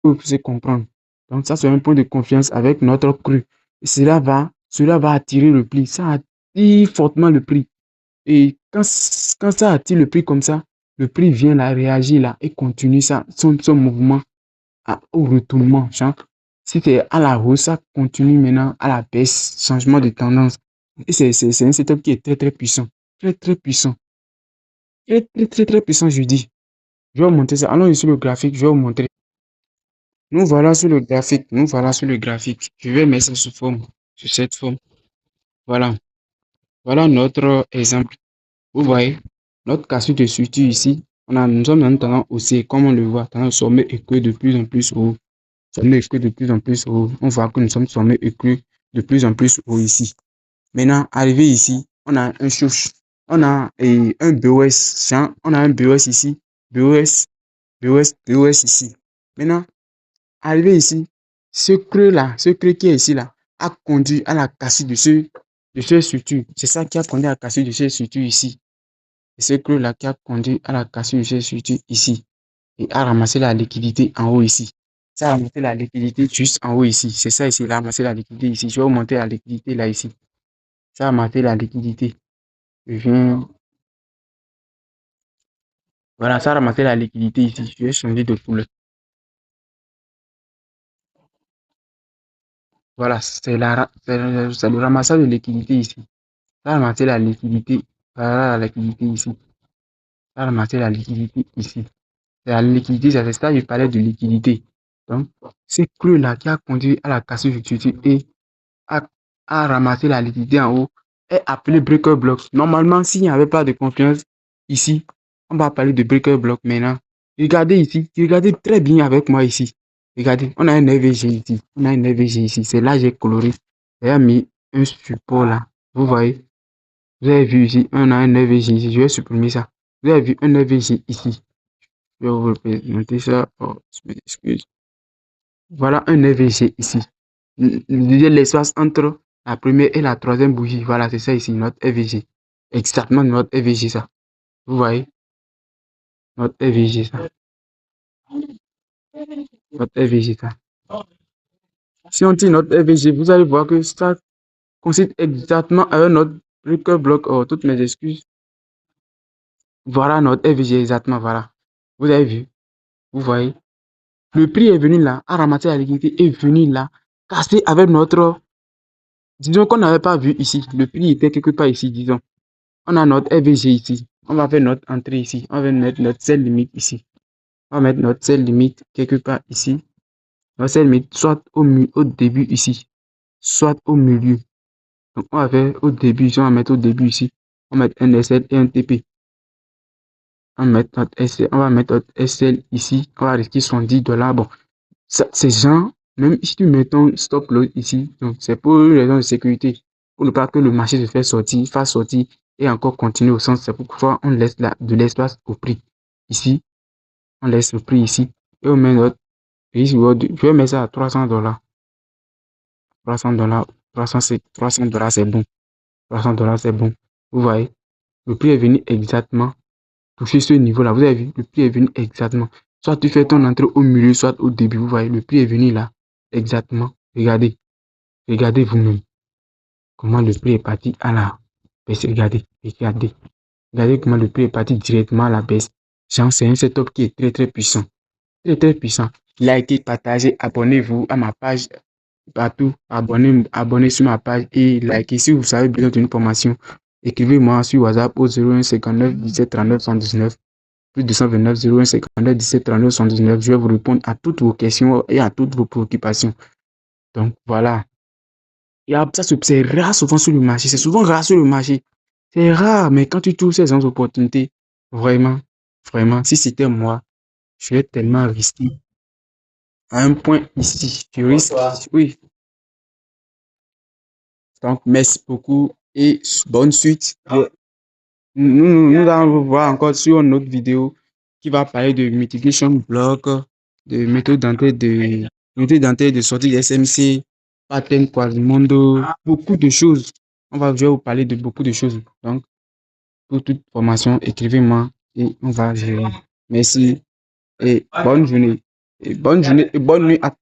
se comprendre. Donc, ça, c'est un point de confiance avec notre cru. Et cela va attirer le prix. Ça attire fortement le prix. Et quand ça attire le prix comme ça, le prix vient là, réagir là et continue son mouvement au retournement. Genre, si c'est à la hausse, ça continue maintenant à la baisse, changement de tendance. Et c'est un setup qui est très, très puissant. Très, très puissant. Très, très, très, très puissant, je dis. Je vais vous montrer ça. Allons sur le graphique, je vais vous montrer. Nous voilà sur le graphique. Nous voilà sur le graphique. Je vais mettre ça sous forme, sur cette forme. Voilà. Voilà notre exemple. Vous voyez, notre cassure de structure ici, nous sommes en tendance haussière, comme on le voit, tendance sommet et que de plus en plus haut. Sommet et que de plus en plus haut. On voit que nous sommes sommet et que de plus en plus haut ici. Maintenant, arrivé ici, on a un chouche. On a un BOS. On a un BOS ici. BOS, BOS, BOS ici. Maintenant, arrivé ici, ce creux qui est ici là, a conduit à la cassure de ces structures. C'est ça qui a conduit à la cassure de ces structures ici. Et ce creux là qui a conduit à la cassure de ces structures ici. Et a ramassé la liquidité en haut ici. Ça a ramassé la liquidité juste en haut ici. C'est ça ici, il a ramassé la liquidité ici. Je vais augmenter la liquidité là ici. Ça a ramassé la liquidité. Je viens. Voilà, ça a ramassé la liquidité ici. Je vais changer de couleur. Voilà, c'est le ramassage de liquidité ici. Ça a ramassé la liquidité. Voilà la liquidité ici. Ça a ramassé la liquidité ici. C'est la liquidité, c'est ça, je parlais de liquidité. Donc, c'est creux là qui a conduit à la cassure structure et à, ramasser la liquidité en haut est appelé breaker block. Normalement, s'il n'y avait pas de confiance ici, on va parler de breaker block maintenant. Regardez ici, regardez très bien avec moi ici. Regardez, on a un EVG ici. On a un EVG ici. C'est là j'ai coloré. J'ai mis un support là. Vous voyez? Vous avez vu ici, on a un EVG ici. Je vais supprimer ça. Vous avez vu un EVG ici. Je vais vous représenter ça. Oh, je m'excuse. Voilà un EVG ici. L'espace entre la première et la troisième bougie. Voilà, c'est ça ici, notre EVG. Exactement notre EVG, ça. Vous voyez? Notre EVG, ça. Notre EVG, ça. Si on tire notre EVG, vous allez voir que ça coïncide exactement avec notre breaker block. Oh, toutes mes excuses. Voilà notre EVG, exactement, voilà. Vous avez vu? Vous voyez? Le prix est venu là, a ramassé la liquidité, est venu là, casser avec notre. Disons qu'on n'avait pas vu ici. Le prix était quelque part ici, disons. On a notre EVG ici. On va faire notre entrée ici. On va mettre notre sell limite ici. On va mettre notre sell limite quelque part ici. Notre sell limite soit au début ici, soit au milieu. Donc, on va faire au début ici. On va mettre au début ici. On va mettre un SL et un TP. On va mettre notre SL, on va mettre notre SL ici. On va risquer $70. Bon, ces gens, même si tu mets ton stop loss ici, donc c'est pour une raison de sécurité. Pour ne pas que le marché se fasse sortir et encore continuer au sens. C'est pourquoi on laisse de l'espace au prix. Ici, on laisse le prix ici. Et on met notre risque. Je vais mettre ça à $300. $300, $300, c'est bon. $300, c'est bon. Vous voyez, le prix est venu exactement toucher ce niveau-là. Vous avez vu, le prix est venu exactement. Soit tu fais ton entrée au milieu, soit au début. Vous voyez, le prix est venu là. Exactement. Regardez. Regardez vous-même. Comment le prix est parti à la baisse. Regardez. Regardez. Regardez comment le prix est parti directement à la baisse. C'est un setup qui est très très puissant. Très très puissant. Likez, partagez, abonnez-vous à ma page partout. Abonnez sur ma page et likez. Si vous avez besoin d'une formation, écrivez-moi sur WhatsApp au 01 59 17 39 119. Plus 229 01 59 17 39 119. Je vais vous répondre à toutes vos questions et à toutes vos préoccupations. Donc voilà. Et ça, c'est rare souvent sur le marché. C'est souvent rare sur le marché. C'est rare, mais quand tu trouves ces opportunités, vraiment, vraiment, si c'était moi, je vais tellement risquer. À un point ici, tu risques. Oui. Donc, merci beaucoup et bonne suite. Nous allons voir encore sur une autre vidéo qui va parler de mitigation block, de méthode d'entrée de sortie des SMC, pattern Quasimodo, beaucoup de choses. Je vais vous parler de beaucoup de choses. Donc, pour toute formation, écrivez-moi et on va gérer. Merci et bonne journée. Et bonne journée et bonne nuit à